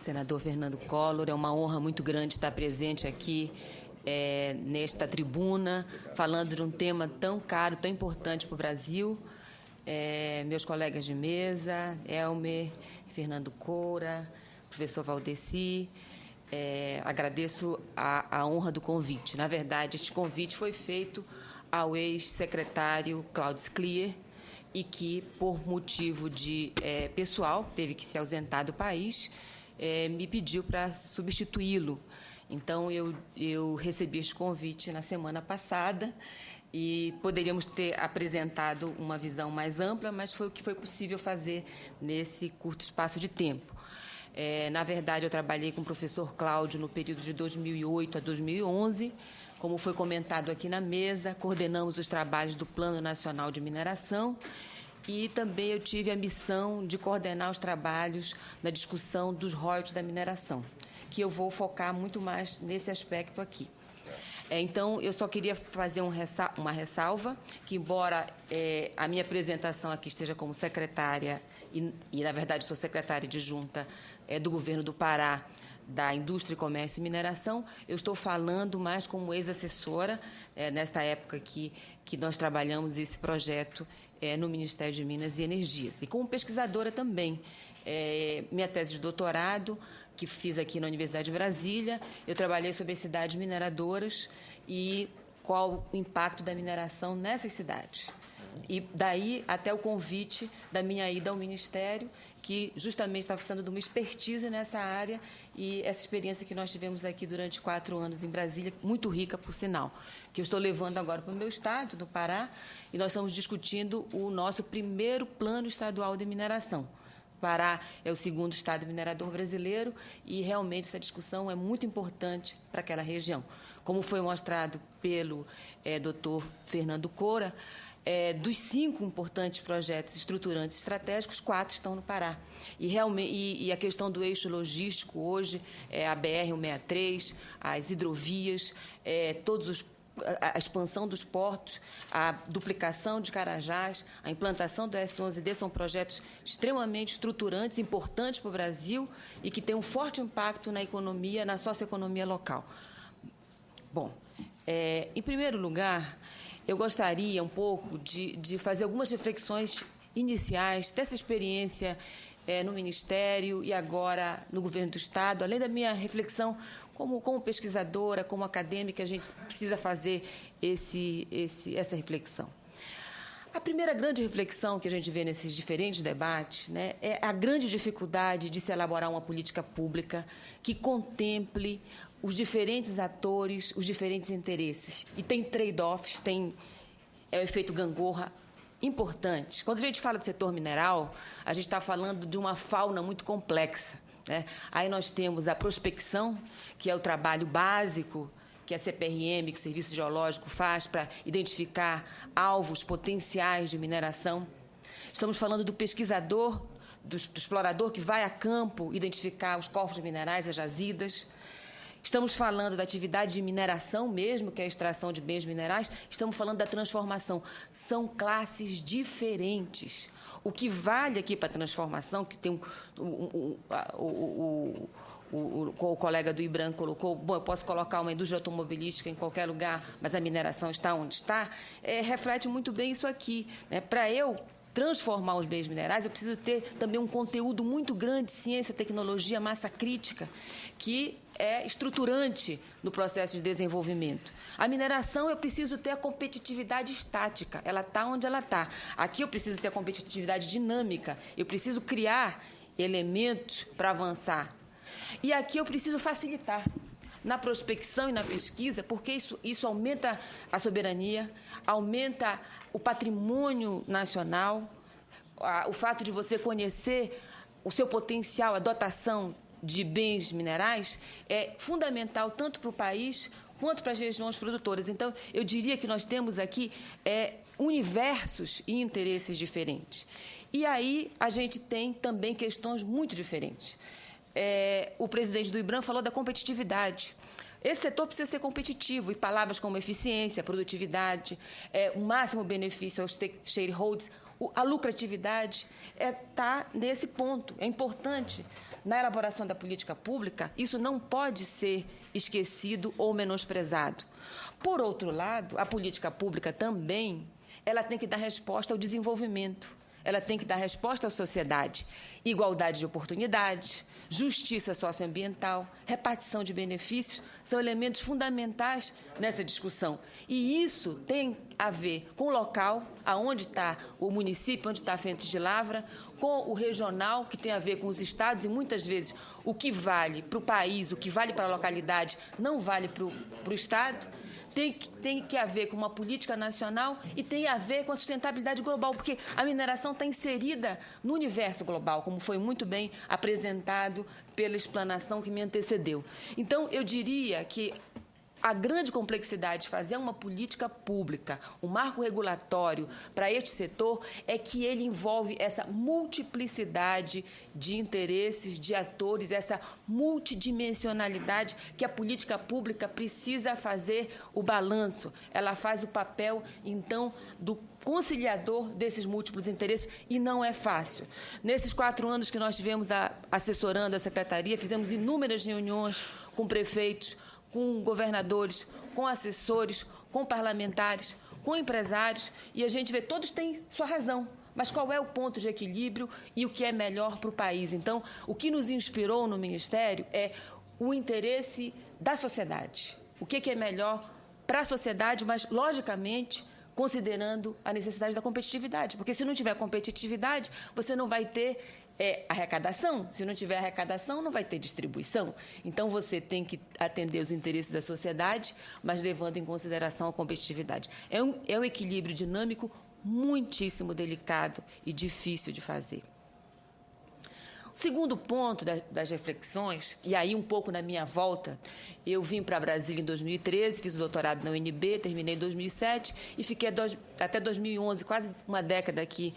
senador Fernando Collor. É uma honra muito grande estar presente aqui nesta tribuna, falando de um tema tão caro, tão importante para o Brasil. Meus colegas de mesa, Elmer, Fernando Coura, professor Valdeci, agradeço a honra do convite. Na verdade, este convite foi feito ao ex-secretário Cláudio Sclier, e que, por motivo de pessoal, teve que se ausentar do país, me pediu para substituí-lo. Então, eu recebi este convite na semana passada e poderíamos ter apresentado uma visão mais ampla, mas foi o que foi possível fazer nesse curto espaço de tempo. Na verdade, eu trabalhei com o professor Cláudio no período de 2008 a 2011, como foi comentado aqui na mesa, coordenamos os trabalhos do Plano Nacional de Mineração e também eu tive a missão de coordenar os trabalhos na discussão dos royalties da mineração, que eu vou focar muito mais nesse aspecto aqui. Então, eu só queria fazer uma ressalva, que embora a minha apresentação aqui esteja como secretária, e na verdade sou secretária adjunta do Governo do Pará, da Indústria, Comércio e Mineração, eu estou falando mais como ex-assessora, nesta época que nós trabalhamos esse projeto no Ministério de Minas e Energia. E como pesquisadora também. Minha tese de doutorado, que fiz aqui na Universidade de Brasília, eu trabalhei sobre as cidades mineradoras e qual o impacto da mineração nessas cidades. E daí até o convite da minha ida ao Ministério, que justamente estava precisando de uma expertise nessa área, e essa experiência que nós tivemos aqui durante 4 anos em Brasília, muito rica, por sinal, que eu estou levando agora para o meu estado, do Pará, e nós estamos discutindo o nosso primeiro plano estadual de mineração. O Pará é o segundo estado minerador brasileiro e realmente essa discussão é muito importante para aquela região. Como foi mostrado pelo doutor Fernando Coura, dos 5 importantes projetos estruturantes estratégicos, 4 estão no Pará. E a questão do eixo logístico hoje, a BR-163, as hidrovias, a expansão dos portos, a duplicação de Carajás, a implantação do S11D são projetos extremamente estruturantes, importantes para o Brasil e que têm um forte impacto na economia, na socioeconomia local. Bom, em primeiro lugar, eu gostaria um pouco de fazer algumas reflexões iniciais dessa experiência no Ministério e agora no Governo do Estado, além da minha reflexão como pesquisadora, como acadêmica, a gente precisa fazer essa reflexão. A primeira grande reflexão que a gente vê nesses diferentes debates, é a grande dificuldade de se elaborar uma política pública que contemple os diferentes atores, os diferentes interesses. E tem trade-offs, é o efeito gangorra importante. Quando a gente fala do setor mineral, a gente está falando de uma fauna muito complexa. Aí nós temos a prospecção, que é o trabalho básico que a CPRM, que o Serviço Geológico faz para identificar alvos potenciais de mineração. Estamos falando do pesquisador, do explorador que vai a campo identificar os corpos minerais, as jazidas. Estamos falando da atividade de mineração mesmo, que é a extração de bens minerais. Estamos falando da transformação. São classes diferentes. O que vale aqui para a transformação, que tem o colega do IBRAM colocou, bom, eu posso colocar uma indústria automobilística em qualquer lugar, mas a mineração está onde está, reflete muito bem isso aqui. Para eu transformar os bens minerais, eu preciso ter também um conteúdo muito grande de ciência, tecnologia, massa crítica, que é estruturante no processo de desenvolvimento. A mineração, eu preciso ter a competitividade estática, ela está onde ela está. Aqui eu preciso ter a competitividade dinâmica, eu preciso criar elementos para avançar. E aqui eu preciso facilitar na prospecção e na pesquisa, porque isso aumenta a soberania, aumenta o patrimônio nacional, o fato de você conhecer o seu potencial, a dotação de bens minerais, é fundamental tanto para o país quanto para as regiões produtoras. Então, eu diria que nós temos aqui universos e interesses diferentes. E aí a gente tem também questões muito diferentes. O presidente do IBRAM falou da competitividade. Esse setor precisa ser competitivo, e palavras como eficiência, produtividade, o máximo benefício aos shareholders, a lucratividade está nesse ponto. É importante na elaboração da política pública, isso não pode ser esquecido ou menosprezado. Por outro lado, a política pública também, ela tem que dar resposta ao desenvolvimento, ela tem que dar resposta à sociedade, igualdade de oportunidades, justiça socioambiental, repartição de benefícios, são elementos fundamentais nessa discussão. E isso tem a ver com o local, aonde está o município, onde está a Frente de Lavra, com o regional, que tem a ver com os estados, e muitas vezes o que vale para o país, o que vale para a localidade, não vale para o estado. Tem que haver com uma política nacional e tem a ver com a sustentabilidade global, porque a mineração está inserida no universo global, como foi muito bem apresentado pela explanação que me antecedeu. Então, eu diria que a grande complexidade de fazer uma política pública, um marco regulatório para este setor, é que ele envolve essa multiplicidade de interesses, de atores, essa multidimensionalidade que a política pública precisa fazer o balanço. Ela faz o papel, então, do conciliador desses múltiplos interesses, e não é fácil. Nesses 4 anos que nós tivemos assessorando a Secretaria, fizemos inúmeras reuniões com prefeitos, com governadores, com assessores, com parlamentares, com empresários, e a gente vê, todos têm sua razão, mas qual é o ponto de equilíbrio e o que é melhor para o país? Então, o que nos inspirou no Ministério é o interesse da sociedade. O que é melhor para a sociedade, mas, logicamente, considerando a necessidade da competitividade, porque se não tiver competitividade, você não vai ter arrecadação. Se não tiver arrecadação, não vai ter distribuição. Então, você tem que atender os interesses da sociedade, mas levando em consideração a competitividade. É um equilíbrio dinâmico muitíssimo delicado e difícil de fazer. O segundo ponto das reflexões, e aí um pouco na minha volta, eu vim para Brasília em 2013, fiz o doutorado na UNB, terminei em 2007 e fiquei até 2011, quase uma década aqui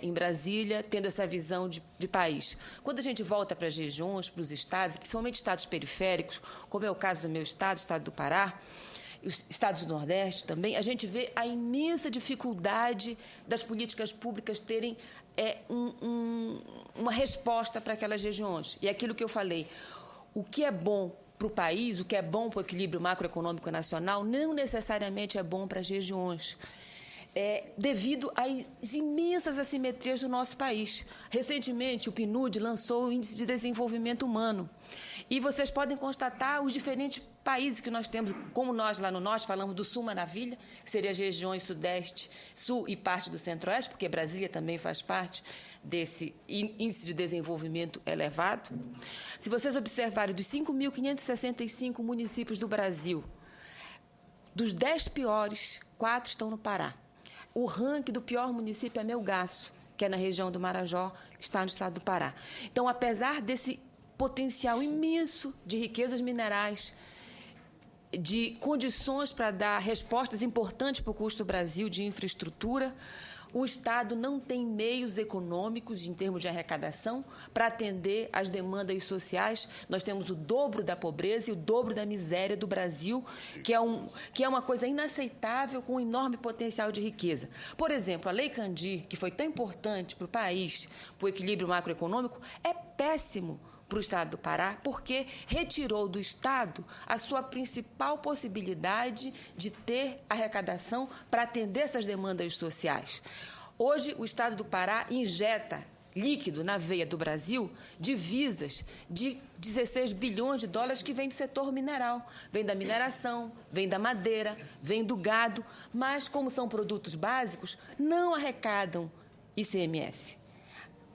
em Brasília, tendo essa visão de país. Quando a gente volta para as regiões, para os estados, principalmente estados periféricos, como é o caso do meu estado, o estado do Pará, os estados do Nordeste também, a gente vê a imensa dificuldade das políticas públicas terem uma resposta para aquelas regiões. E aquilo que eu falei, o que é bom para o país, o que é bom para o equilíbrio macroeconômico nacional, não necessariamente é bom para as regiões. Devido às imensas assimetrias do nosso país. Recentemente, o PNUD lançou o Índice de Desenvolvimento Humano. E vocês podem constatar os diferentes países que nós temos, como nós lá no Norte falamos do Sul Maravilha, que seria as regiões Sudeste, Sul e parte do Centro-Oeste, porque Brasília também faz parte desse índice de desenvolvimento elevado. Se vocês observarem, dos 5.565 municípios do Brasil, dos 10 piores, 4 estão no Pará. O ranking do pior município é Melgaço, que é na região do Marajó, que está no estado do Pará. Então, apesar desse potencial imenso de riquezas minerais, de condições para dar respostas importantes para o custo do Brasil de infraestrutura, o Estado não tem meios econômicos, em termos de arrecadação, para atender às demandas sociais. Nós temos o dobro da pobreza e o dobro da miséria do Brasil, que é uma coisa inaceitável, com um enorme potencial de riqueza. Por exemplo, a Lei Candir, que foi tão importante para o país, para o equilíbrio macroeconômico, é péssimo para o Estado do Pará, porque retirou do Estado a sua principal possibilidade de ter arrecadação para atender essas demandas sociais. Hoje, o Estado do Pará injeta líquido na veia do Brasil divisas de 16 bilhões de dólares que vem do setor mineral. Vem da mineração, vem da madeira, vem do gado, mas, como são produtos básicos, não arrecadam ICMS.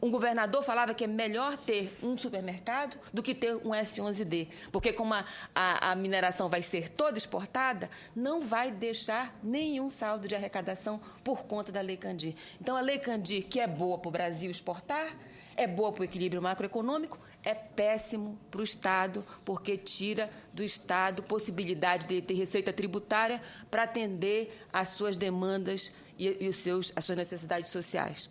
Um governador falava que é melhor ter um supermercado do que ter um S11D, porque como a mineração vai ser toda exportada, não vai deixar nenhum saldo de arrecadação por conta da Lei Candir. Então, a Lei Candir, que é boa para o Brasil exportar, é boa para o equilíbrio macroeconômico, é péssimo para o Estado, porque tira do Estado possibilidade de ter receita tributária para atender às suas demandas e as suas necessidades sociais.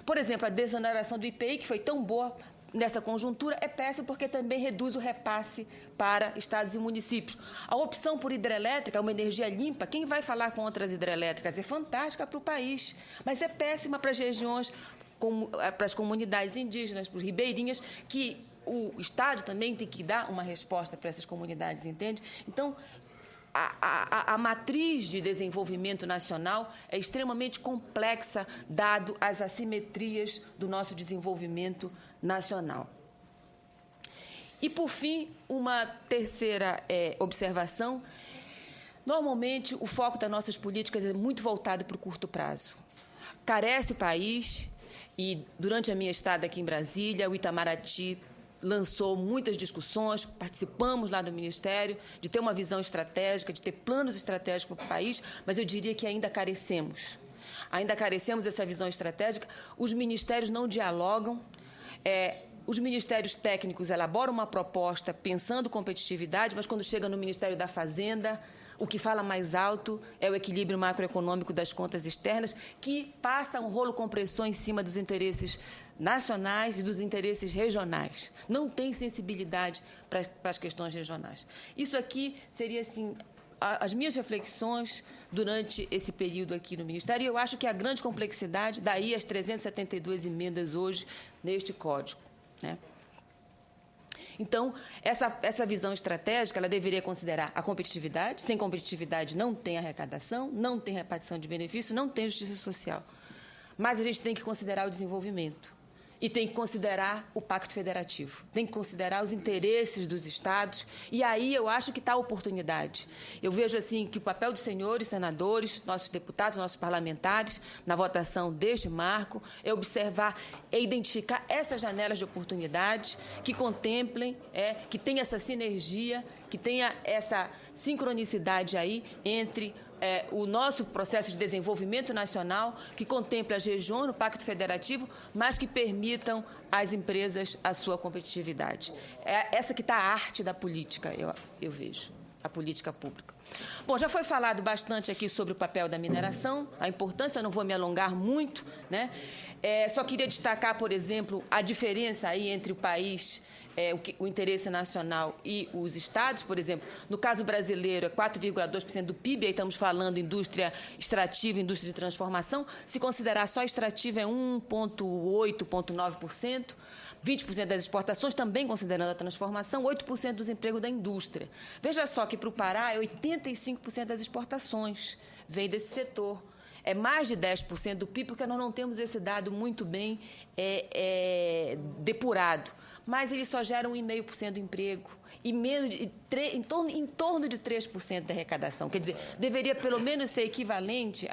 Por exemplo, a desoneração do IPI, que foi tão boa nessa conjuntura, é péssima porque também reduz o repasse para estados e municípios. A opção por hidrelétrica, uma energia limpa, quem vai falar contra as hidrelétricas? É fantástica para o país, mas é péssima para as regiões, para as comunidades indígenas, para os ribeirinhas, que o Estado também tem que dar uma resposta para essas comunidades, entende? Então, a matriz de desenvolvimento nacional é extremamente complexa, dado as assimetrias do nosso desenvolvimento nacional. E, por fim, uma terceira observação. Normalmente, o foco das nossas políticas é muito voltado para o curto prazo. Carece o país, e durante a minha estada aqui em Brasília, o Itamaraty lançou muitas discussões, participamos lá do Ministério, de ter uma visão estratégica, de ter planos estratégicos para o país, mas eu diria que ainda carecemos. Ainda carecemos dessa visão estratégica. Os ministérios não dialogam. Os ministérios técnicos elaboram uma proposta pensando competitividade, mas quando chega no Ministério da Fazenda, o que fala mais alto é o equilíbrio macroeconômico das contas externas, que passa um rolo compressor em cima dos interesses nacionais e dos interesses regionais. Não tem sensibilidade para as questões regionais. Isso aqui seria, assim, as minhas reflexões durante esse período aqui no Ministério, e eu acho que a grande complexidade, daí as 372 emendas hoje neste Código, né? Então, essa visão estratégica, ela deveria considerar a competitividade. Sem competitividade não tem arrecadação, não tem repartição de benefícios, não tem justiça social. Mas a gente tem que considerar o desenvolvimento. E tem que considerar o Pacto Federativo, tem que considerar os interesses dos Estados, e aí eu acho que está a oportunidade. Eu vejo assim que o papel dos senhores senadores, nossos deputados, nossos parlamentares, na votação deste marco, é observar, é identificar essas janelas de oportunidade que contemplem, que tenha essa sinergia, que tenha essa sincronicidade aí entre o nosso processo de desenvolvimento nacional, que contemple as regiões no Pacto Federativo, mas que permitam às empresas a sua competitividade. É essa que está a arte da política, eu vejo, a política pública. Bom, já foi falado bastante aqui sobre o papel da mineração, a importância, não vou me alongar muito, né? Só queria destacar, por exemplo, a diferença aí entre o país, o interesse nacional e os estados. Por exemplo, no caso brasileiro, é 4,2% do PIB, aí estamos falando indústria extrativa, indústria de transformação. Se considerar só extrativa, é 1,8%, 1,9%. 20% das exportações, também considerando a transformação, 8% dos empregos da indústria. Veja só que para o Pará, 85% das exportações vem desse setor. É mais de 10% do PIB, porque nós não temos esse dado muito bem depurado. Mas eles só geram 1,5% do emprego e em torno de 3% da arrecadação. Quer dizer, deveria pelo menos ser equivalente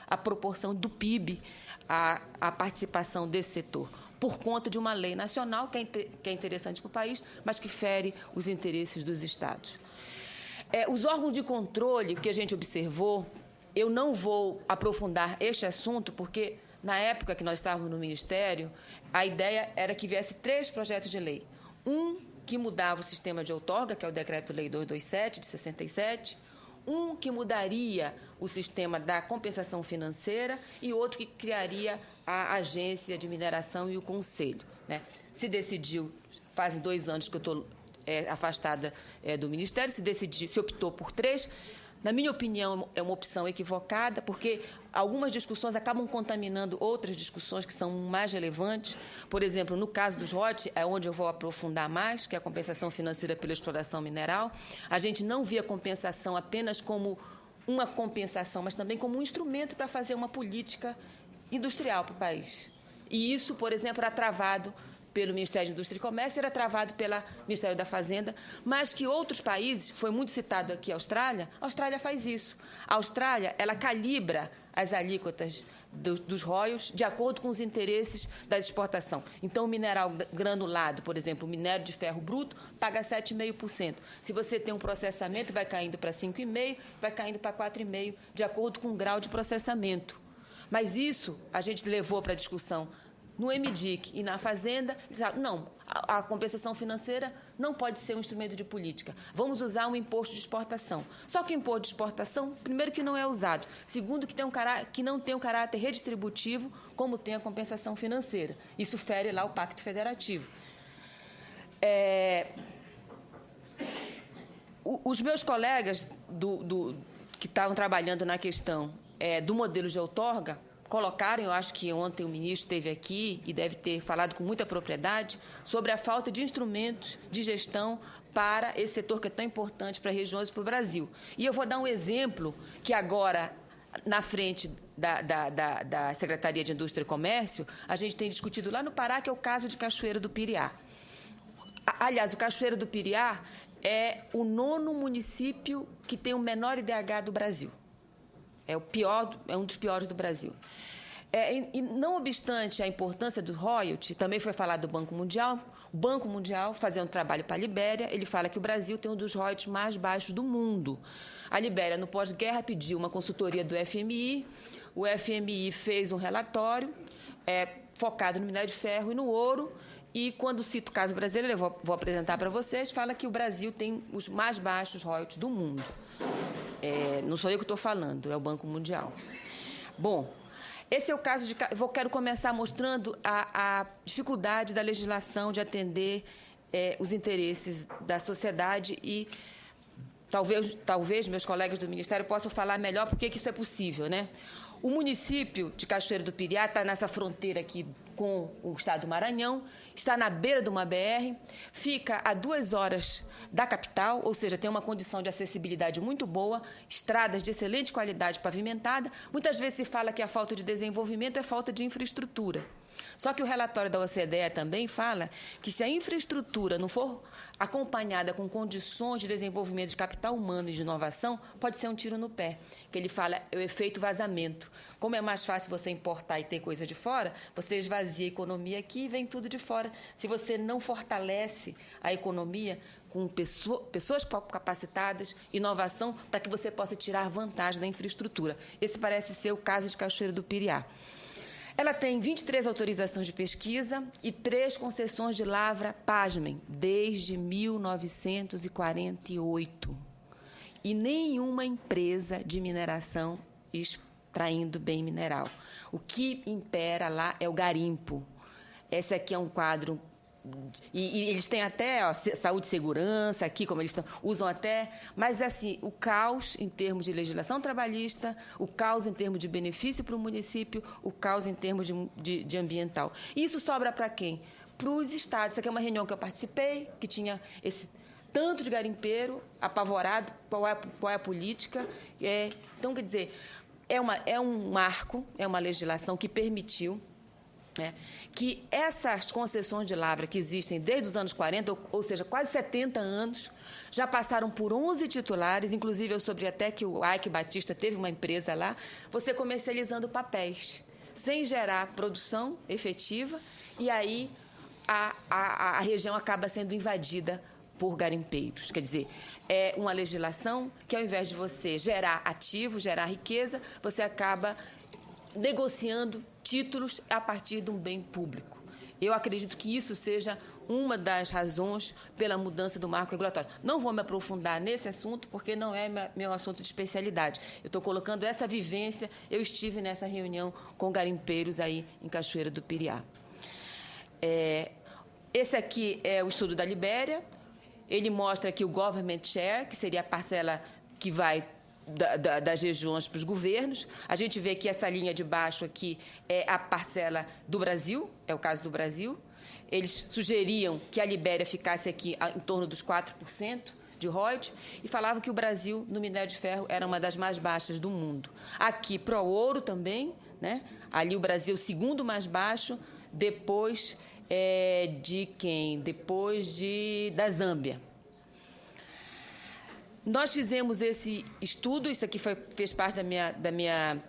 à proporção do PIB, à participação desse setor, por conta de uma lei nacional que é interessante para o país, mas que fere os interesses dos estados. Os órgãos de controle que a gente observou, eu não vou aprofundar este assunto, porque na época que nós estávamos no Ministério, a ideia era que viesse 3 projetos de lei. Um que mudava o sistema de outorga, que é o Decreto-Lei 227, de 67. Um que mudaria o sistema da compensação financeira e outro que criaria a Agência de Mineração e o Conselho, né? Se decidiu, faz 2 anos que eu estou afastada do Ministério, se optou por 3. Na minha opinião, é uma opção equivocada, porque algumas discussões acabam contaminando outras discussões que são mais relevantes. Por exemplo, no caso dos ROT, é onde eu vou aprofundar mais, que é a compensação financeira pela exploração mineral. A gente não via a compensação apenas como uma compensação, mas também como um instrumento para fazer uma política industrial para o país. E isso, por exemplo, era travado pelo Ministério da Indústria e Comércio, era travado pelo Ministério da Fazenda, mas que outros países, foi muito citado aqui a Austrália faz isso. A Austrália, ela calibra as alíquotas dos royalties de acordo com os interesses da exportação. Então, o mineral granulado, por exemplo, o minério de ferro bruto, paga 7,5%. Se você tem um processamento, vai caindo para 5,5%, vai caindo para 4,5%, de acordo com o grau de processamento. Mas isso a gente levou para a discussão no MDIC e na Fazenda, não, a compensação financeira não pode ser um instrumento de política. Vamos usar um imposto de exportação. Só que o imposto de exportação, primeiro, que não é usado. Segundo, que não tem um caráter redistributivo, como tem a compensação financeira. Isso fere lá o Pacto Federativo. Os meus colegas que estavam trabalhando na questão do modelo de outorga, colocaram, eu acho que ontem o ministro esteve aqui e deve ter falado com muita propriedade, sobre a falta de instrumentos de gestão para esse setor que é tão importante para regiões e para o Brasil. E eu vou dar um exemplo que agora, na frente da Secretaria de Indústria e Comércio, a gente tem discutido lá no Pará, que é o caso de Cachoeiro do Piriá. Aliás, o Cachoeiro do Piriá é o 9º município que tem o menor IDH do Brasil. É um dos piores do Brasil. E não obstante a importância do royalty, também foi falado do Banco Mundial. O Banco Mundial, fazendo um trabalho para a Libéria, ele fala que o Brasil tem um dos royalties mais baixos do mundo. A Libéria, no pós-guerra, pediu uma consultoria do FMI. O FMI fez um relatório focado no minério de ferro e no ouro. E, quando cito o caso brasileiro, eu vou apresentar para vocês, fala que o Brasil tem os mais baixos royalties do mundo. Não sou eu que estou falando, é o Banco Mundial. Bom, esse é o caso de... Quero começar mostrando a dificuldade da legislação de atender os interesses da sociedade e talvez meus colegas do Ministério possam falar melhor por que isso é possível, né? O município de Cachoeiro do Piriá está nessa fronteira aqui com o estado do Maranhão, está na beira de uma BR, fica a 2 horas da capital, ou seja, tem uma condição de acessibilidade muito boa, estradas de excelente qualidade pavimentada. Muitas vezes se fala que a falta de desenvolvimento é falta de infraestrutura. Só que o relatório da OCDE também fala que, se a infraestrutura não for acompanhada com condições de desenvolvimento de capital humano e de inovação, pode ser um tiro no pé. Que ele fala é o efeito vazamento. Como é mais fácil você importar e ter coisa de fora, você esvazia a economia aqui e vem tudo de fora. Se você não fortalece a economia com pessoas capacitadas, inovação, para que você possa tirar vantagem da infraestrutura. Esse parece ser o caso de Cachoeiro do Piriá. Ela tem 23 autorizações de pesquisa e 3 concessões de lavra, pasmem, desde 1948. E nenhuma empresa de mineração extraindo bem mineral. O que impera lá é o garimpo. Esse aqui é um quadro... E eles têm até saúde e segurança aqui, como eles usam até... Mas, assim, o caos em termos de legislação trabalhista, o caos em termos de benefício para o município, o caos em termos de ambiental. E isso sobra para quem? Para os estados. Essa aqui é uma reunião que eu participei, que tinha esse tanto de garimpeiro apavorado, qual é a política. Então, quer dizer, é um marco, é uma legislação que permitiu que essas concessões de lavra que existem desde os anos 40, ou seja, quase 70 anos, já passaram por 11 titulares, inclusive eu soube até que o Ike Batista teve uma empresa lá, você comercializando papéis, sem gerar produção efetiva, e aí a região acaba sendo invadida por garimpeiros. Quer dizer, é uma legislação que, ao invés de você gerar ativo, gerar riqueza, você acaba negociando títulos a partir de um bem público. Eu acredito que isso seja uma das razões pela mudança do marco regulatório. Não vou me aprofundar nesse assunto, porque não é meu assunto de especialidade. Eu estou colocando essa vivência. Eu estive nessa reunião com garimpeiros aí em Cachoeiro do Piriá. Esse aqui é o estudo da Libéria. Ele mostra aqui o government share, que seria a parcela que vai das regiões para os governos. A gente vê que essa linha de baixo aqui é a parcela do Brasil, é o caso do Brasil. Eles sugeriam que a Libéria ficasse aqui em torno dos 4% de royalties e falavam que o Brasil, no minério de ferro, era uma das mais baixas do mundo. Aqui, para o ouro também, né? Ali o Brasil, segundo mais baixo, depois de quem? Depois da Zâmbia. Nós fizemos esse estudo, isso aqui fez parte da minha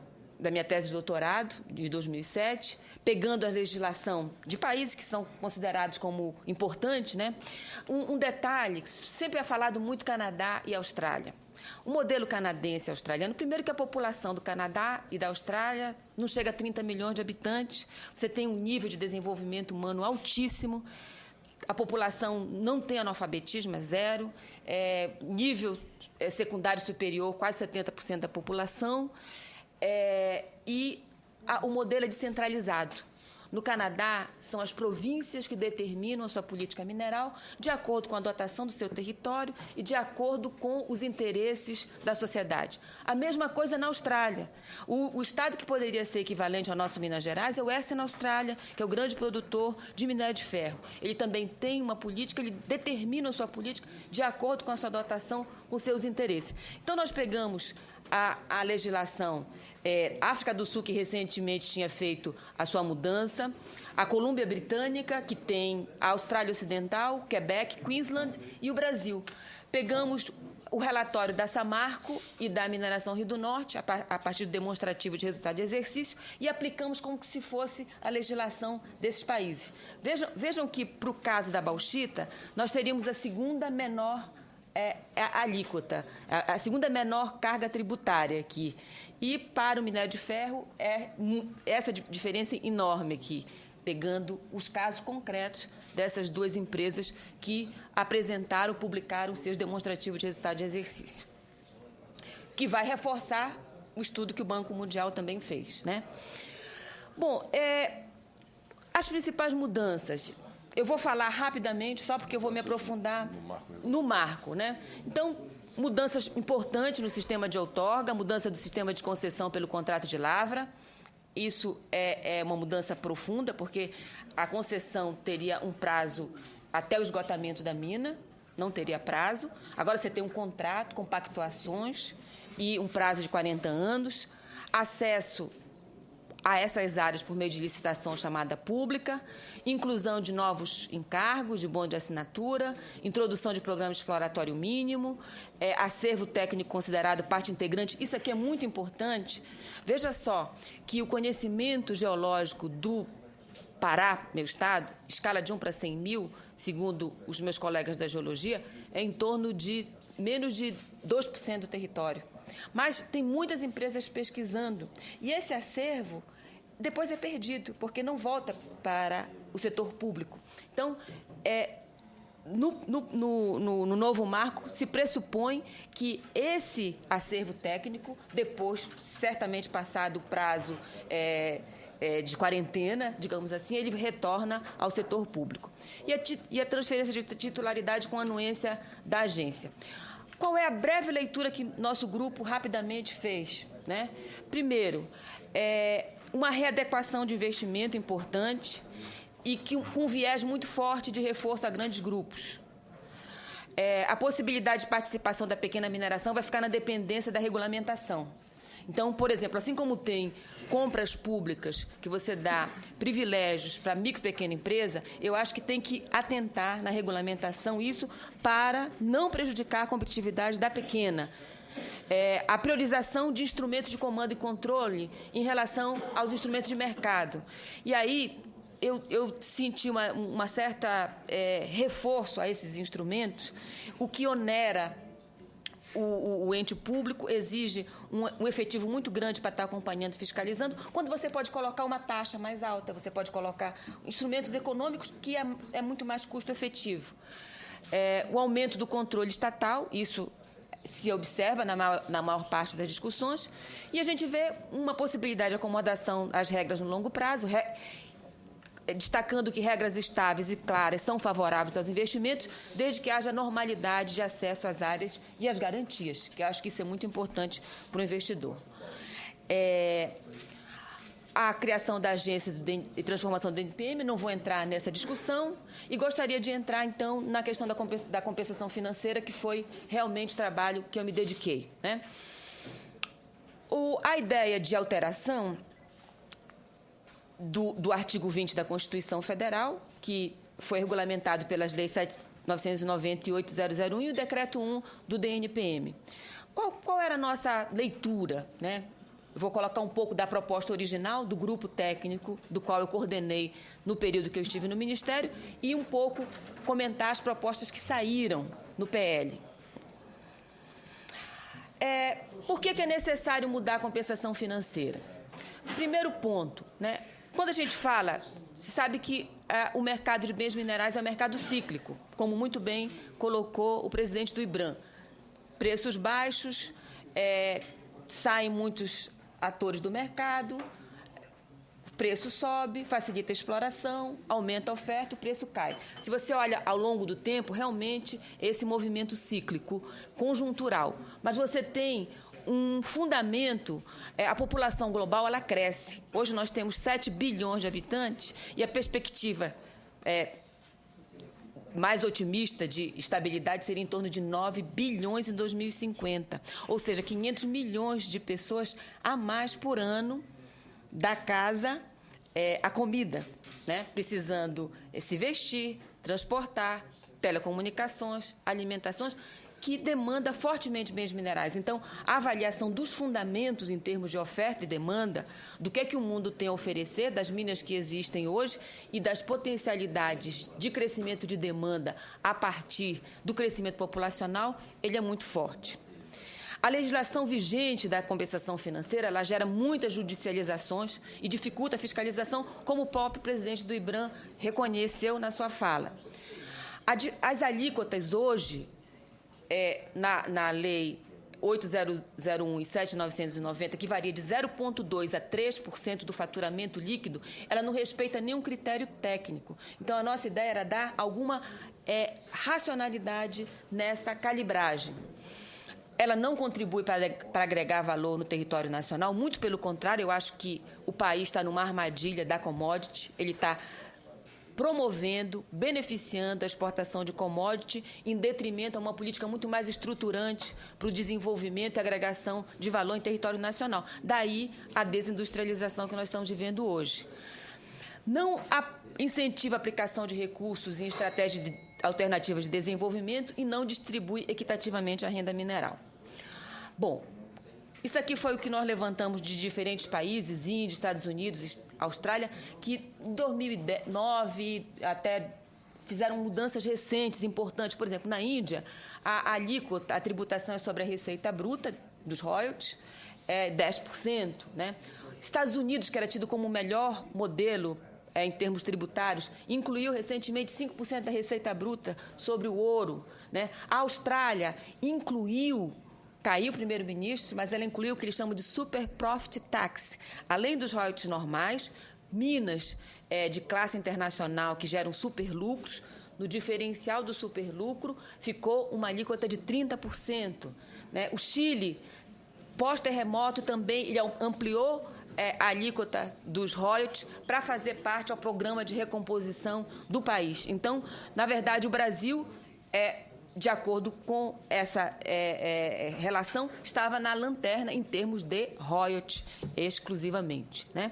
tese de doutorado, de 2007, pegando a legislação de países que são considerados como importantes, né? Um detalhe, sempre é falado muito Canadá e Austrália. O modelo canadense e australiano, primeiro que a população do Canadá e da Austrália não chega a 30 milhões de habitantes, você tem um nível de desenvolvimento humano altíssimo, a população não tem analfabetismo, é zero, nível secundário superior, quase 70% da população, e o modelo é descentralizado. No Canadá, são as províncias que determinam a sua política mineral de acordo com a dotação do seu território e de acordo com os interesses da sociedade. A mesma coisa na Austrália. O estado que poderia ser equivalente ao nosso Minas Gerais é o Western Austrália, que é o grande produtor de minério de ferro. Ele também tem uma política, ele determina a sua política de acordo com a sua dotação, com seus interesses. Então, nós pegamos a legislação, África do Sul, que recentemente tinha feito a sua mudança, a Colômbia Britânica, que tem a Austrália Ocidental, Quebec, Queensland e o Brasil. Pegamos o relatório da Samarco e da Mineração Rio do Norte, a partir do demonstrativo de resultado de exercício, e aplicamos como se fosse a legislação desses países. Vejam que, para o caso da bauxita, nós teríamos a segunda menor alíquota, a segunda menor carga tributária aqui. E para o minério de ferro, essa diferença enorme aqui, pegando os casos concretos dessas duas empresas que apresentaram, publicaram seus demonstrativos de resultado de exercício, que vai reforçar o estudo que o Banco Mundial também fez, né? Bom, as principais mudanças, eu vou falar rapidamente, só porque eu vou me aprofundar no marco, né? Então, mudanças importantes no sistema de outorga, mudança do sistema de concessão pelo contrato de lavra. Isso é uma mudança profunda, porque a concessão teria um prazo até o esgotamento da mina, não teria prazo. Agora você tem um contrato com pactuações e um prazo de 40 anos, acesso a essas áreas por meio de licitação chamada pública, inclusão de novos encargos de bônus de assinatura, introdução de programa exploratório mínimo, acervo técnico considerado parte integrante. Isso aqui é muito importante. Veja só que o conhecimento geológico do Pará, meu estado, escala de 1 para 100 mil, segundo os meus colegas da geologia, é em torno de menos de 2% do território. Mas tem muitas empresas pesquisando. E esse acervo depois é perdido, porque não volta para o setor público. Então, no novo marco, se pressupõe que esse acervo técnico, depois, certamente passado o prazo de quarentena, digamos assim, ele retorna ao setor público. E a transferência de titularidade com anuência da agência. Qual é a breve leitura que nosso grupo rapidamente fez, né? Primeiro, uma readequação de investimento importante e com um viés muito forte de reforço a grandes grupos. A possibilidade de participação da pequena mineração vai ficar na dependência da regulamentação. Então, por exemplo, assim como tem compras públicas que você dá privilégios para micro e pequena empresa, eu acho que tem que atentar na regulamentação isso para não prejudicar a competitividade da pequena. A priorização de instrumentos de comando e controle em relação aos instrumentos de mercado. E aí eu senti uma certa reforço a esses instrumentos, o que onera o ente público, exige um efetivo muito grande para estar acompanhando e fiscalizando, quando você pode colocar uma taxa mais alta, você pode colocar instrumentos econômicos que é muito mais custo efetivo. O aumento do controle estatal, isso se observa na maior parte das discussões, e a gente vê uma possibilidade de acomodação às regras no longo prazo, destacando que regras estáveis e claras são favoráveis aos investimentos, desde que haja normalidade de acesso às áreas e às garantias, que eu acho que isso é muito importante para o investidor. A criação da agência de transformação do NPM, não vou entrar nessa discussão, e gostaria de entrar, então, na questão da compensação financeira, que foi realmente o trabalho que eu me dediquei, né? A ideia de alteração do artigo 20 da Constituição Federal, que foi regulamentado pelas leis 990 e 8001 e o decreto 1 do DNPM. Qual era a nossa leitura, né? Eu vou colocar um pouco da proposta original do grupo técnico, do qual eu coordenei no período que eu estive no Ministério, e um pouco comentar as propostas que saíram no PL. Por que é necessário mudar a compensação financeira? Primeiro ponto, né? Quando a gente fala, se sabe que o mercado de bens minerais é um mercado cíclico, como muito bem colocou o presidente do IBRAM. Preços baixos, saem muitos atores do mercado, preço sobe, facilita a exploração, aumenta a oferta, o preço cai. Se você olha ao longo do tempo, realmente esse movimento cíclico, conjuntural. Mas você tem um fundamento, a população global ela cresce. Hoje nós temos 7 bilhões de habitantes e a perspectiva mais otimista de estabilidade seria em torno de 9 bilhões em 2050. Ou seja, 500 milhões de pessoas a mais por ano da casa a comida, né? Precisando se vestir, transportar, telecomunicações, alimentações, que demanda fortemente bens minerais. Então, a avaliação dos fundamentos em termos de oferta e demanda, do que o mundo tem a oferecer, das minas que existem hoje e das potencialidades de crescimento de demanda a partir do crescimento populacional, ele é muito forte. A legislação vigente da compensação financeira, ela gera muitas judicializações e dificulta a fiscalização, como o próprio presidente do IBRAM reconheceu na sua fala. As alíquotas hoje, na lei 8001 e 7990, que varia de 0,2% a 3% do faturamento líquido, ela não respeita nenhum critério técnico. Então, a nossa ideia era dar alguma racionalidade nessa calibragem. Ela não contribui para agregar valor no território nacional, muito pelo contrário, eu acho que o país está numa armadilha da commodity, ele está promovendo, beneficiando a exportação de commodity em detrimento a uma política muito mais estruturante para o desenvolvimento e agregação de valor em território nacional. Daí a desindustrialização que nós estamos vivendo hoje. Não incentiva a aplicação de recursos em estratégias alternativas de desenvolvimento e não distribui equitativamente a renda mineral. Bom, isso aqui foi o que nós levantamos de diferentes países, Índia, Estados Unidos, Austrália, que em 2009 até fizeram mudanças recentes, importantes. Por exemplo, na Índia, a alíquota, a tributação é sobre a receita bruta dos royalties, 10%. Né? Estados Unidos, que era tido como o melhor modelo em termos tributários, incluiu recentemente 5% da receita bruta sobre o ouro. Né? A Austrália caiu o primeiro-ministro, mas ela incluiu o que eles chamam de Super Profit Tax. Além dos royalties normais, minas de classe internacional que geram superlucros, no diferencial do superlucro ficou uma alíquota de 30%. Né? O Chile, pós-terremoto, também ele ampliou a alíquota dos royalties para fazer parte ao programa de recomposição do país. Então, na verdade, o Brasil de acordo com essa relação, estava na lanterna em termos de royalties exclusivamente. Né?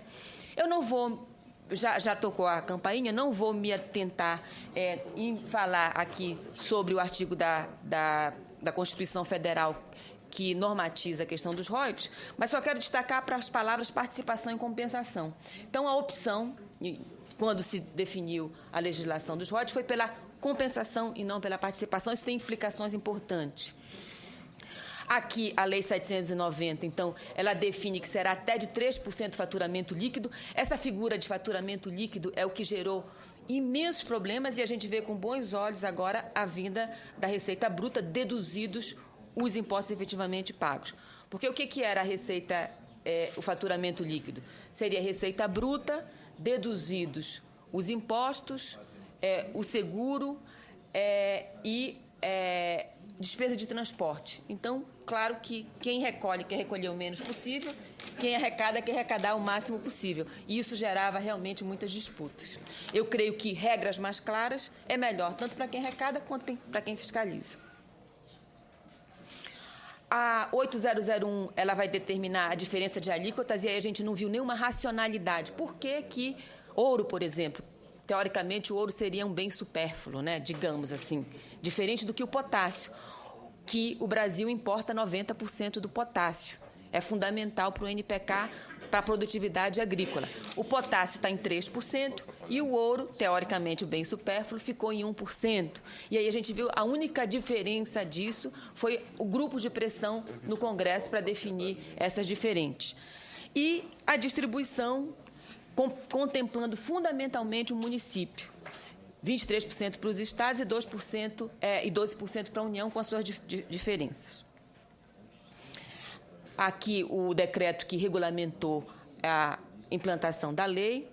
Eu não vou, já tocou a campainha, não vou me atentar em falar aqui sobre o artigo da Constituição Federal que normatiza a questão dos royalties, mas só quero destacar para as palavras participação e compensação. Então, a opção, quando se definiu a legislação dos royalties, foi pela compensação e não pela participação. Isso tem implicações importantes. Aqui, a Lei 790, então, ela define que será até de 3% do faturamento líquido. Essa figura de faturamento líquido é o que gerou imensos problemas e a gente vê com bons olhos agora a vinda da receita bruta, deduzidos os impostos efetivamente pagos. Porque o que era a receita, o faturamento líquido? Seria a receita bruta, deduzidos os impostos, o seguro e despesa de transporte. Então, claro que quem recolhe quer recolher o menos possível, quem arrecada quer arrecadar o máximo possível. E isso gerava realmente muitas disputas. Eu creio que regras mais claras é melhor, tanto para quem arrecada quanto para quem fiscaliza. A 8001, ela vai determinar a diferença de alíquotas e aí a gente não viu nenhuma racionalidade. Por que ouro, por exemplo, teoricamente o ouro seria um bem supérfluo, né? Digamos assim, diferente do que o potássio, que o Brasil importa 90% do potássio. É fundamental para o NPK, para a produtividade agrícola. O potássio está em 3% e o ouro, teoricamente o bem supérfluo, ficou em 1%. E aí a gente viu a única diferença disso foi o grupo de pressão no Congresso para definir essas diferentes. E a distribuição contemplando fundamentalmente o município. 23% para os estados e 12% para a União com as suas diferenças. Aqui o decreto que regulamentou implantação da lei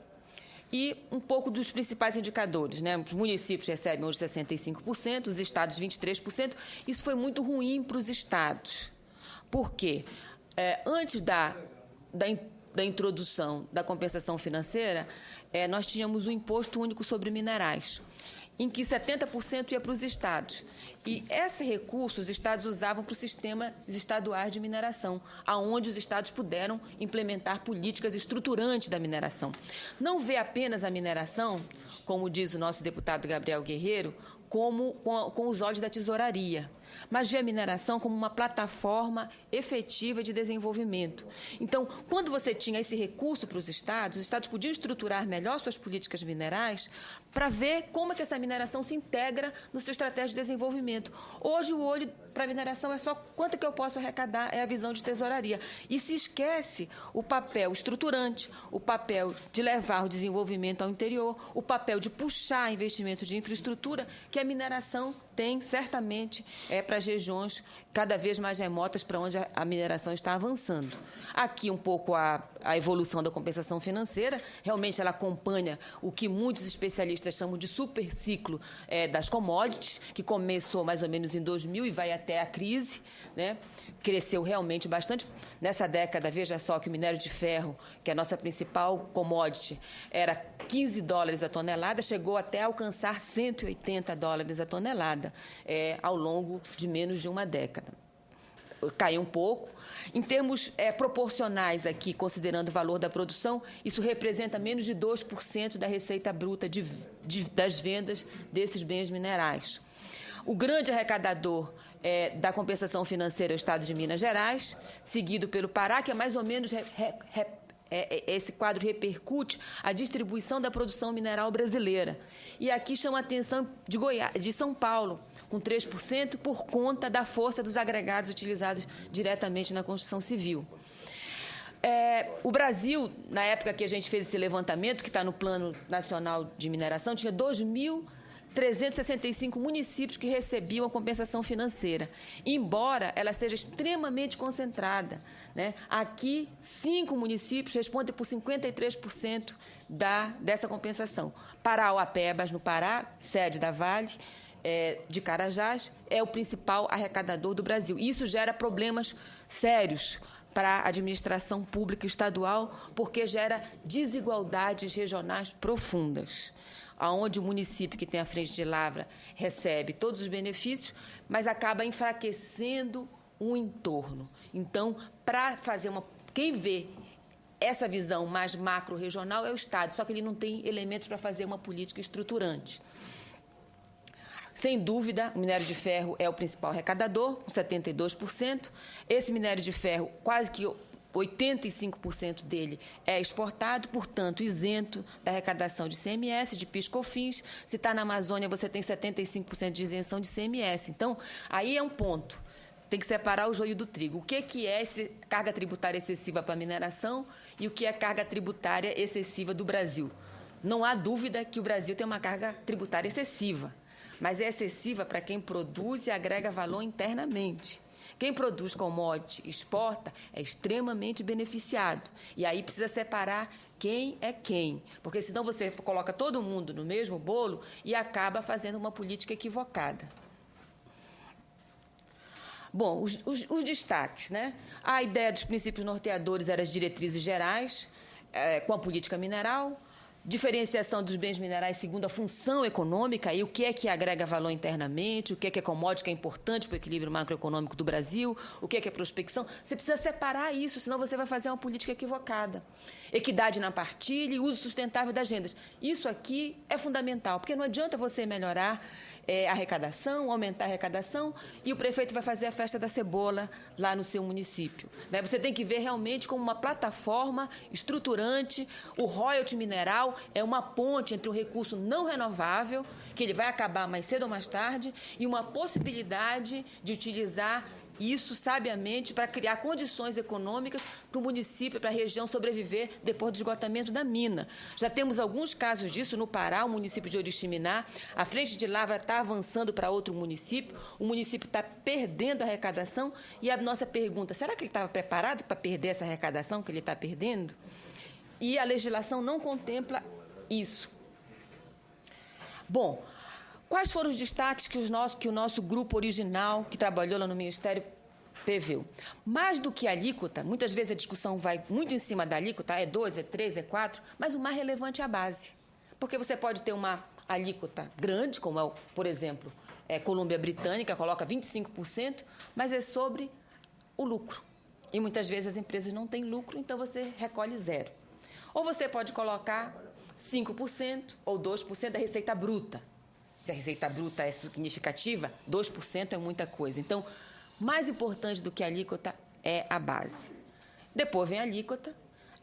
e um pouco dos principais indicadores, né? Os municípios recebem hoje 65%, os estados 23%. Isso foi muito ruim para os estados. Por quê? Antes da introdução da compensação financeira, nós tínhamos o Imposto Único sobre Minerais, em que 70% ia para os estados. E esse recurso os estados usavam para o sistema estaduais de mineração, aonde os estados puderam implementar políticas estruturantes da mineração. Não vê apenas a mineração, como diz o nosso deputado Gabriel Guerreiro, com os olhos da tesouraria, mas vê a mineração como uma plataforma efetiva de desenvolvimento. Então, quando você tinha esse recurso para os estados podiam estruturar melhor suas políticas minerais para ver como é que essa mineração se integra no seu estratégia de desenvolvimento. Hoje, o olho para a mineração é só quanto que eu posso arrecadar, é a visão de tesouraria. E se esquece o papel estruturante, o papel de levar o desenvolvimento ao interior, o papel de puxar investimento de infraestrutura que a mineração tem, certamente, para as regiões cada vez mais remotas para onde a mineração está avançando. Aqui, um pouco, a evolução da compensação financeira. Realmente, ela acompanha o que muitos especialistas chamam de superciclo das commodities, que começou mais ou menos em 2000 e vai até a crise, né? Cresceu realmente bastante. Nessa década, veja só que o minério de ferro, que é a nossa principal commodity, era $15 a tonelada, chegou até alcançar $180 a tonelada ao longo de menos de uma década. Caiu um pouco. Em termos proporcionais aqui, considerando o valor da produção, isso representa menos de 2% da receita bruta das vendas desses bens minerais. O grande arrecadador da compensação financeira é o Estado de Minas Gerais, seguido pelo Pará, que é mais ou menos... esse quadro repercute a distribuição da produção mineral brasileira. E aqui chama a atenção de São Paulo, com 3%, por conta da força dos agregados utilizados diretamente na construção civil. O Brasil, na época que a gente fez esse levantamento, que está no Plano Nacional de Mineração, tinha 2.365 municípios que recebiam a compensação financeira, embora ela seja extremamente concentrada, né? Aqui, 5 municípios respondem por 53% dessa compensação. Parauapebas, no Pará, sede da Vale, de Carajás, é o principal arrecadador do Brasil. Isso gera problemas sérios para a administração pública estadual, porque gera desigualdades regionais profundas, onde o município que tem a frente de lavra recebe todos os benefícios, mas acaba enfraquecendo o entorno. Então, para fazer quem vê essa visão mais macro-regional é o Estado, só que ele não tem elementos para fazer uma política estruturante. Sem dúvida, o minério de ferro é o principal arrecadador, com 72%. Esse minério de ferro, quase que 85% dele é exportado, portanto, isento da arrecadação de ICMS, de PIS/COFINS. Se está na Amazônia, você tem 75% de isenção de ICMS. Então, aí é um ponto. Tem que separar o joio do trigo. O que é carga tributária excessiva para a mineração e o que é carga tributária excessiva do Brasil? Não há dúvida que o Brasil tem uma carga tributária excessiva, mas é excessiva para quem produz e agrega valor internamente. Quem produz commodity e exporta é extremamente beneficiado. E aí precisa separar quem é quem, porque senão você coloca todo mundo no mesmo bolo e acaba fazendo uma política equivocada. Bom, os destaques, né? A ideia dos princípios norteadores era as diretrizes gerais, com a política mineral, diferenciação dos bens minerais segundo a função econômica e o que é que agrega valor internamente, o que é commodity que é importante para o equilíbrio macroeconômico do Brasil, o que é prospecção. Você precisa separar isso, senão você vai fazer uma política equivocada. Equidade na partilha e uso sustentável das rendas. Isso aqui é fundamental, porque não adianta você melhorar a arrecadação, aumentar a arrecadação, e o prefeito vai fazer a festa da cebola lá no seu município. Né? Você tem que ver realmente como uma plataforma estruturante. O royalty mineral é uma ponte entre um recurso não renovável, que ele vai acabar mais cedo ou mais tarde, e uma possibilidade de utilizar isso sabiamente para criar condições econômicas para o município, para a região sobreviver depois do esgotamento da mina. Já temos alguns casos disso no Pará, o município de Oriximiná. A frente de lavra está avançando para outro município, o município está perdendo a arrecadação e a nossa pergunta, será que ele estava preparado para perder essa arrecadação que ele está perdendo? e a legislação não contempla isso. Bom, quais foram os destaques que o nosso grupo original, que trabalhou lá no Ministério, preveu? Mais do que a alíquota, muitas vezes a discussão vai muito em cima da alíquota, é 2, é 3, é 4, mas o mais relevante é a base. Porque você pode ter uma alíquota grande, como é, por exemplo, Colômbia Britânica, coloca 25%, mas é sobre o lucro. E muitas vezes as empresas não têm lucro, então você recolhe zero. Ou você pode colocar 5% ou 2% da receita bruta. Se a receita bruta é significativa, 2% é muita coisa. Então, mais importante do que a alíquota é a base. Depois vem a alíquota,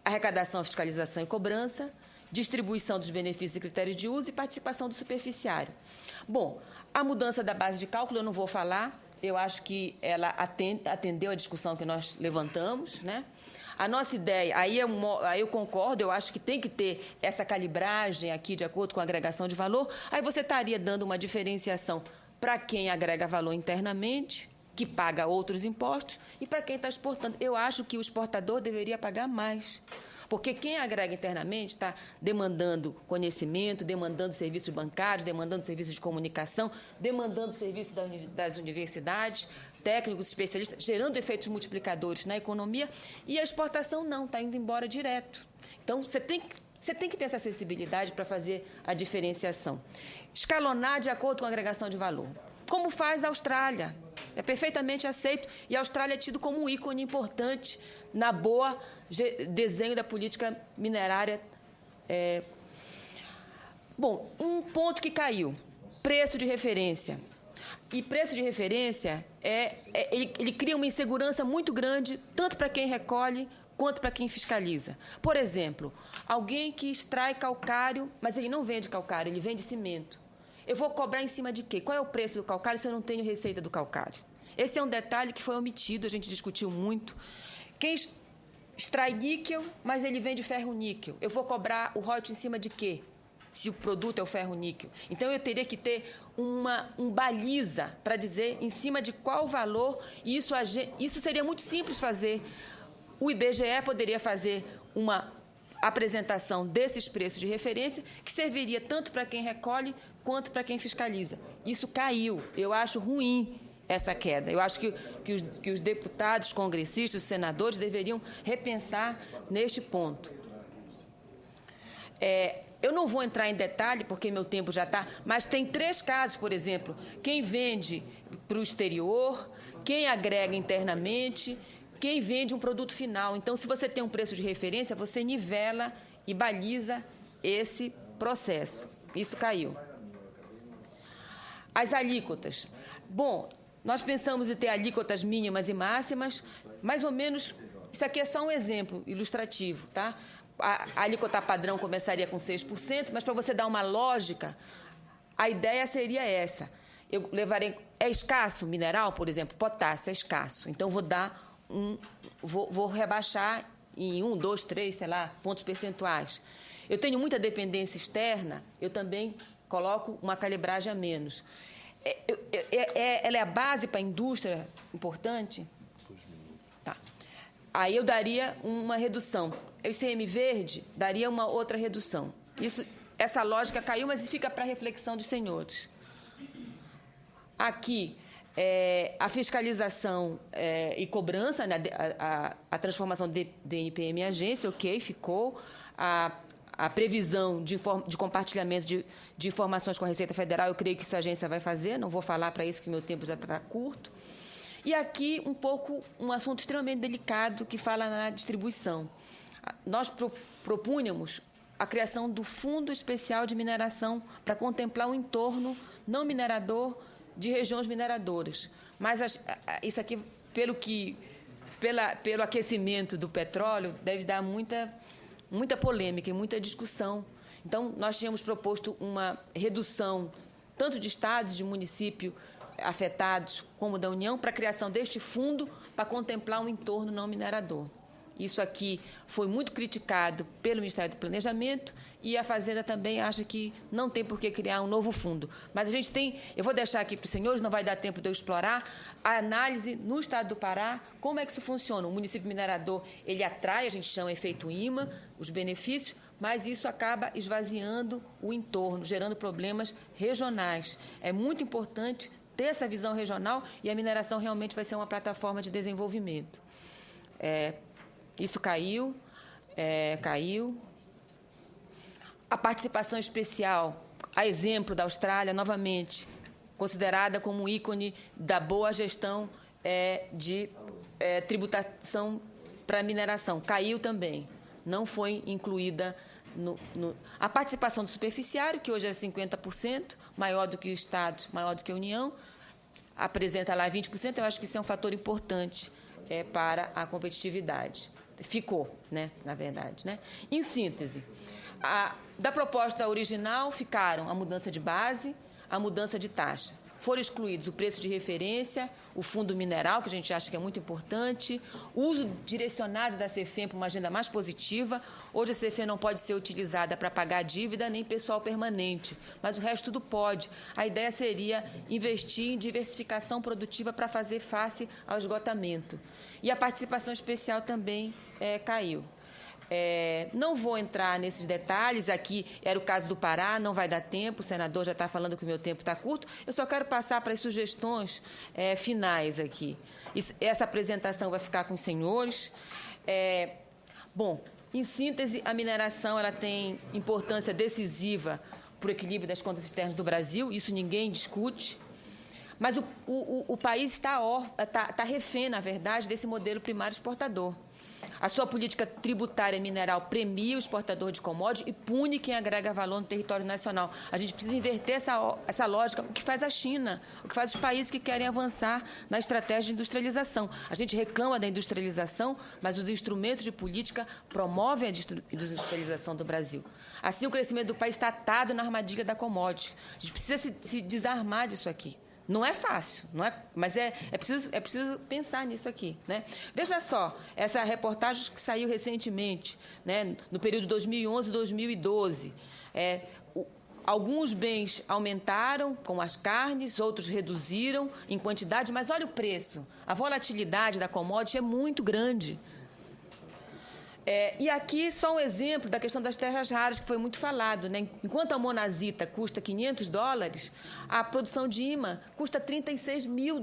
arrecadação, fiscalização e cobrança, distribuição dos benefícios e critérios de uso e participação do superficiário. Bom, a mudança da base de cálculo eu não vou falar, eu acho que ela atendeu a discussão que nós levantamos, né? A nossa ideia, aí eu concordo, eu acho que tem que ter essa calibragem aqui de acordo com a agregação de valor, aí você estaria dando uma diferenciação para quem agrega valor internamente, que paga outros impostos, e para quem está exportando. Eu acho que o exportador deveria pagar mais, porque quem agrega internamente está demandando conhecimento, demandando serviços bancários, demandando serviços de comunicação, demandando serviços das universidades, técnicos, especialistas, gerando efeitos multiplicadores na economia, e a exportação não, está indo embora direto. Então, você tem que ter essa acessibilidade para fazer a diferenciação. Escalonar de acordo com a agregação de valor. Como faz a Austrália. É perfeitamente aceito. E a Austrália é tido como um ícone importante na boa desenho da política minerária. Bom, um ponto que caiu, preço de referência. E preço de referência, ele cria uma insegurança muito grande, tanto para quem recolhe, quanto para quem fiscaliza. Por exemplo, alguém que extrai calcário, mas ele não vende calcário, ele vende cimento. Eu vou cobrar em cima de quê? Qual é o preço do calcário se eu não tenho receita do calcário? Esse é um detalhe que foi omitido, a gente discutiu muito. Quem extrai níquel, mas ele vende ferro-níquel, eu vou cobrar o royalties em cima de quê? Se o produto é o ferro-níquel. Então, eu teria que ter um baliza para dizer em cima de qual valor, e isso seria muito simples fazer. O IBGE poderia fazer uma apresentação desses preços de referência, que serviria tanto para quem recolhe quanto para quem fiscaliza. Isso caiu. Eu acho ruim essa queda. Eu acho que os deputados, congressistas, os senadores deveriam repensar neste ponto. Eu não vou entrar em detalhe, porque meu tempo já está, mas tem 3 casos, por exemplo, quem vende para o exterior, quem agrega internamente, quem vende um produto final. Então, se você tem um preço de referência, você nivela e baliza esse processo. Isso caiu. As alíquotas. Bom, nós pensamos em ter alíquotas mínimas e máximas, mais ou menos, isso aqui é só um exemplo ilustrativo, tá? A alíquota padrão começaria com 6%, mas para você dar uma lógica, a ideia seria essa. Eu levarei... É escasso mineral, por exemplo, potássio é escasso. Então, vou rebaixar em 1, 2, 3, sei lá, pontos percentuais. Eu tenho muita dependência externa, eu também coloco uma calibragem a menos. Ela é a base para a indústria importante? Tá. Aí eu daria uma redução. O ICM verde daria uma outra redução. Essa lógica caiu, mas fica para a reflexão dos senhores. Aqui, a fiscalização e cobrança, né, a transformação de DNPM em agência, ok, ficou. A previsão de compartilhamento de informações com a Receita Federal, eu creio que isso a agência vai fazer, não vou falar para isso, que meu tempo já está curto. E aqui, um assunto extremamente delicado, que fala na distribuição. Nós propunhamos a criação do Fundo Especial de Mineração para contemplar o entorno não minerador de regiões mineradoras. Mas isso aqui, pelo aquecimento do petróleo, deve dar muita polêmica e muita discussão. Então, nós tínhamos proposto uma redução tanto de estados, de municípios afetados, como da União, para a criação deste fundo para contemplar um entorno não minerador. Isso aqui foi muito criticado pelo Ministério do Planejamento e a Fazenda também acha que não tem por que criar um novo fundo. Mas a gente tem, eu vou deixar aqui para os senhores, não vai dar tempo de eu explorar, a análise no estado do Pará, como é que isso funciona. O município minerador, ele atrai, a gente chama efeito imã, os benefícios, mas isso acaba esvaziando o entorno, gerando problemas regionais. É muito importante ter essa visão regional e a mineração realmente vai ser uma plataforma de desenvolvimento. Isso caiu. A participação especial, a exemplo da Austrália, novamente, considerada como um ícone da boa gestão de tributação para a mineração, caiu também. Não foi incluída a participação do superficiário, que hoje é 50%, maior do que o Estado, maior do que a União, apresenta lá 20%, eu acho que isso é um fator importante para a competitividade. Ficou, né, na verdade. Né? Em síntese, da proposta original ficaram a mudança de base, a mudança de taxa. Foram excluídos o preço de referência, o fundo mineral, que a gente acha que é muito importante, o uso direcionado da CEFEM para uma agenda mais positiva. Hoje a CEFEM não pode ser utilizada para pagar dívida nem pessoal permanente, mas o resto tudo pode. A ideia seria investir em diversificação produtiva para fazer face ao esgotamento. E a participação especial também caiu. Não vou entrar nesses detalhes, aqui era o caso do Pará, não vai dar tempo, o senador já está falando que o meu tempo está curto, eu só quero passar para as sugestões finais aqui. Essa apresentação vai ficar com os senhores. Bom, em síntese, a mineração ela tem importância decisiva para o equilíbrio das contas externas do Brasil, isso ninguém discute. Mas o país está refém, na verdade, desse modelo primário exportador. A sua política tributária mineral premia o exportador de commodities e pune quem agrega valor no território nacional. A gente precisa inverter essa lógica, o que faz a China, o que faz os países que querem avançar na estratégia de industrialização. A gente reclama da industrialização, mas os instrumentos de política promovem a industrialização do Brasil. Assim, o crescimento do país está atado na armadilha da commodity. A gente precisa se desarmar disso aqui. Não é fácil, não é? Mas é preciso pensar nisso aqui. Né? Veja só, essa reportagem que saiu recentemente, né, no período 2011 e 2012. Alguns bens aumentaram, como as carnes, outros reduziram em quantidade, mas olha o preço. A volatilidade da commodity é muito grande. E aqui só um exemplo da questão das terras raras, que foi muito falado. Né? Enquanto a monazita custa $500, a produção de imã custa $36 mil.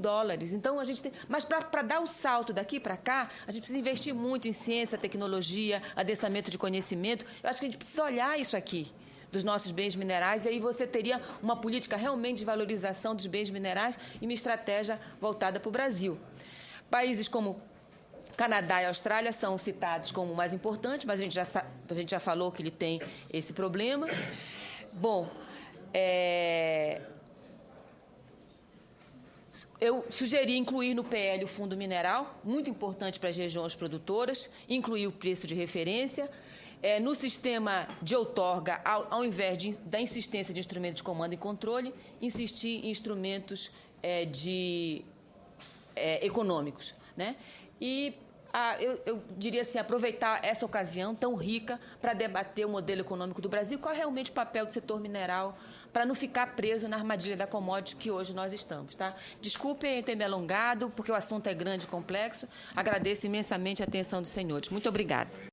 Então, a gente tem... Mas para dar o salto daqui para cá, a gente precisa investir muito em ciência, tecnologia, adensamento de conhecimento. Eu acho que a gente precisa olhar isso aqui, dos nossos bens minerais, e aí você teria uma política realmente de valorização dos bens minerais e uma estratégia voltada para o Brasil. Países como Canadá e Austrália são citados como mais importantes, mas a gente já falou que ele tem esse problema. Bom, eu sugeri incluir no PL o fundo mineral, muito importante para as regiões produtoras, incluir o preço de referência. No sistema de outorga, ao invés da insistência de instrumentos de comando e controle, insistir em instrumentos econômicos. Né? E eu diria assim, aproveitar essa ocasião tão rica para debater o modelo econômico do Brasil, qual é realmente o papel do setor mineral para não ficar preso na armadilha da commodity que hoje nós estamos. Tá? Desculpem ter me alongado, porque o assunto é grande e complexo. Agradeço imensamente a atenção dos senhores. Muito obrigada.